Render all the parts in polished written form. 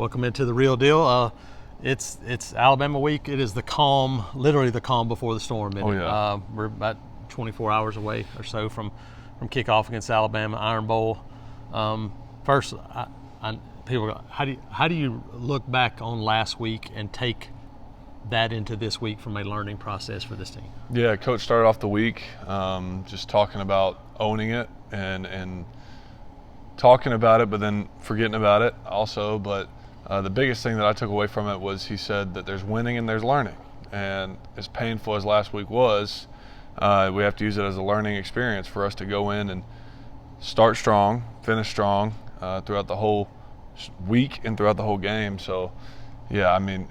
Welcome into the real deal. It's Alabama week. It is the calm, literally the calm before the storm. Oh, yeah. We're about 24 hours away or so from kickoff against Alabama, Iron Bowl. First, people go, how do you look back on last week and take that into this week from a learning process for this team? Yeah, Coach started off the week just talking about owning it and talking about it, but then forgetting about it also. But the biggest thing that I took away from it was he said that there's winning and there's learning. And as painful as last week was, we have to use it as a learning experience for us to go in and start strong, finish strong throughout the whole week and throughout the whole game. So, yeah, I mean,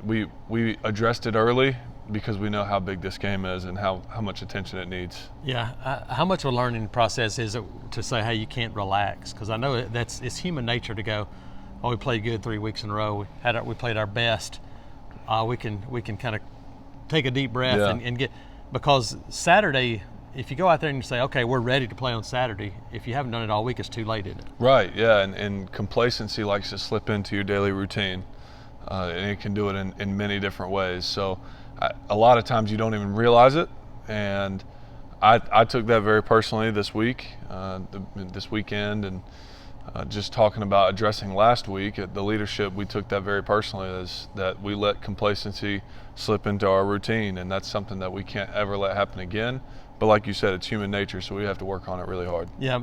we addressed it early because we know how big this game is and how much attention it needs. Yeah, how much of a learning process is it to say, hey, you can't relax? Because I know it's human nature to go, oh, we played good 3 weeks in a row. We played our best. We can kind of take a deep breath and get, because Saturday, if you go out there and you say, okay, we're ready to play on Saturday, if you haven't done it all week, it's too late, isn't it? Right, yeah, and complacency likes to slip into your daily routine, and it can do it in many different ways. So a lot of times you don't even realize it, and I took that very personally this week, this weekend, and just talking about addressing last week at the leadership, we took that very personally, is that we let complacency slip into our routine, and that's something that we can't ever let happen again. But like you said, it's human nature, so we have to work on it really hard. Yeah,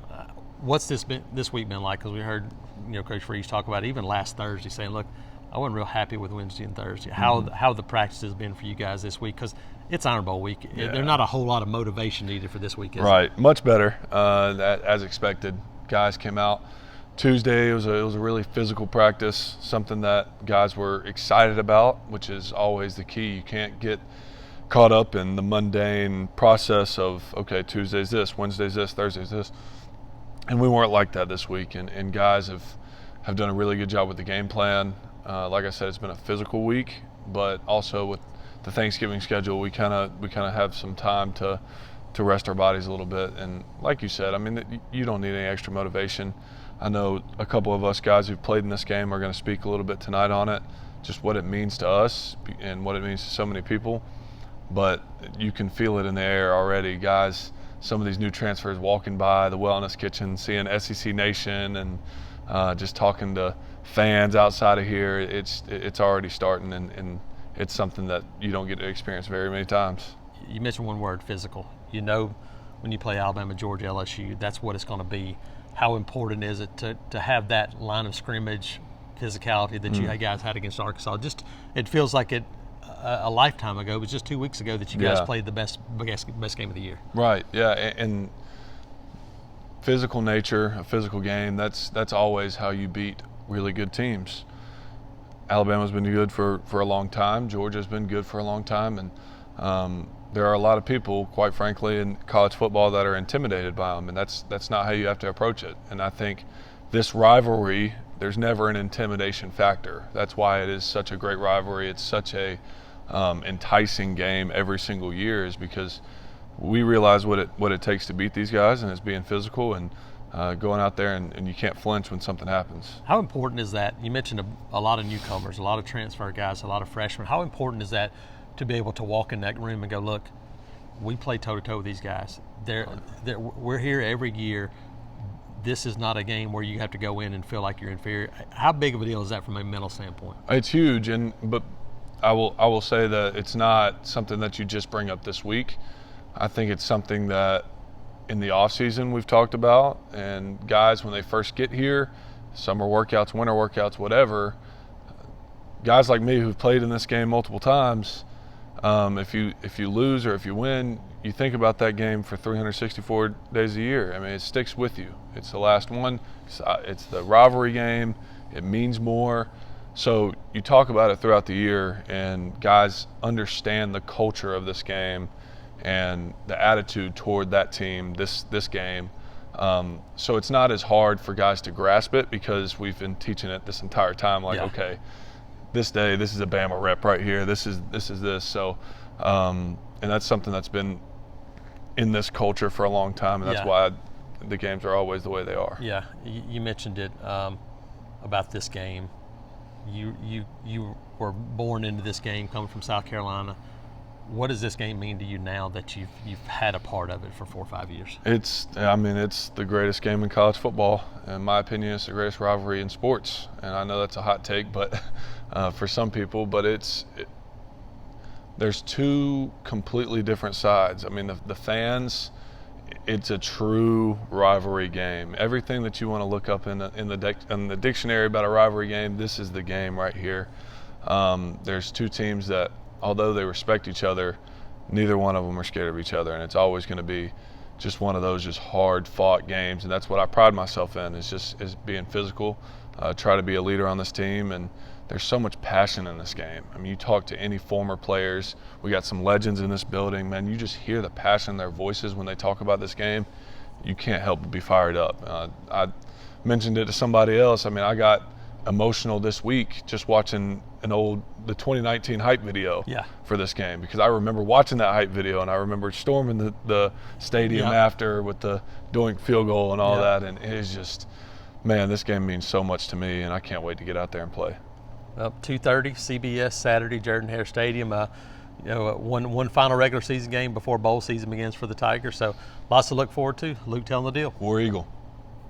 what's this week been like? Because we heard Coach Freeze talk about it even last Thursday, saying, look, I wasn't real happy with Wednesday and Thursday. How the practice has been for you guys this week, because it's Iron Bowl week. Yeah. There's not a whole lot of motivation needed for this week, is right? It? Much better, as expected. Guys came out Tuesday. It was a really physical practice, something that guys were excited about, which is always the key. You can't get caught up in the mundane process of, okay, Tuesday's this, Wednesday's this, Thursday's this. And we weren't like that this week, and guys have done a really good job with the game plan. Like I said, it's been a physical week, but also with the Thanksgiving schedule, we kind of have some time to rest our bodies a little bit. And like you said, I mean, you don't need any extra motivation. I know a couple of us guys who've played in this game are going to speak a little bit tonight on it, just what it means to us and what it means to so many people. But you can feel it in the air already, guys. Some of these new transfers walking by the Wellness Kitchen, seeing SEC Nation, and just talking to fans outside of here. It's already starting, and it's something that you don't get to experience very many times. You mentioned one word, physical. You know, when you play Alabama, Georgia, LSU, that's what it's going to be. How important is it to have that line of scrimmage physicality that you guys had against Arkansas? Just, it feels like a lifetime ago. It was just 2 weeks ago that you guys played the best game of the year. Right, yeah, and physical nature, a physical game, that's always how you beat really good teams. Alabama's been good for a long time. Georgia's been good for a long time, and there are a lot of people, quite frankly, in college football that are intimidated by them, and that's not how you have to approach it. And I think this rivalry, there's never an intimidation factor. That's why it is such a great rivalry. It's such a enticing game every single year, is because we realize what it takes to beat these guys, and it's being physical and going out there and you can't flinch when something happens. How important is that? You mentioned a lot of newcomers, a lot of transfer guys, a lot of freshmen. How important is that to be able to walk in that room and go, look, we play toe-to-toe with these guys. We're here every year. This is not a game where you have to go in and feel like you're inferior. How big of a deal is that from a mental standpoint? It's huge, but I will say that it's not something that you just bring up this week. I think it's something that in the off season we've talked about, and guys when they first get here, summer workouts, winter workouts, whatever, guys like me who've played in this game multiple times, if you lose or if you win, you think about that game for 364 days a year. I mean, it sticks with you. It's the last one. It's the rivalry game. It means more. So you talk about it throughout the year, and guys understand the culture of this game and the attitude toward that team, this game. So it's not as hard for guys to grasp it because we've been teaching it this entire time. Like, okay, this day, this is a Bama rep right here. This is this. So, and that's something that's been in this culture for a long time, and that's why the games are always the way they are. Yeah, you mentioned it about this game. you were born into this game, coming from South Carolina. What does this game mean to you now that you've had a part of it for 4 or 5 years? It's the greatest game in college football. In my opinion, it's the greatest rivalry in sports. And I know that's a hot take, but for some people, but there's two completely different sides. I mean, the fans, it's a true rivalry game. Everything that you want to look up in the dictionary about a rivalry game, this is the game right here. There's two teams that, although they respect each other, neither one of them are scared of each other, and it's always going to be just one of those just hard-fought games. And that's what I pride myself in, is being physical, try to be a leader on this team. And there's so much passion in this game. I mean, you talk to any former players, we got some legends in this building, man, you just hear the passion in their voices when they talk about this game. You can't help but be fired up. I mentioned it to somebody else. I mean, I got emotional this week just watching the 2019 hype video for this game, because I remember watching that hype video, and I remember storming the stadium after with the doink field goal and all that, and it is just, man, this game means so much to me, and I can't wait to get out there and play. Well, 2:30 CBS Saturday, Jordan-Hare Stadium. One final regular season game before bowl season begins for the Tigers. So lots to look forward to. Luke, telling the deal. War Eagle.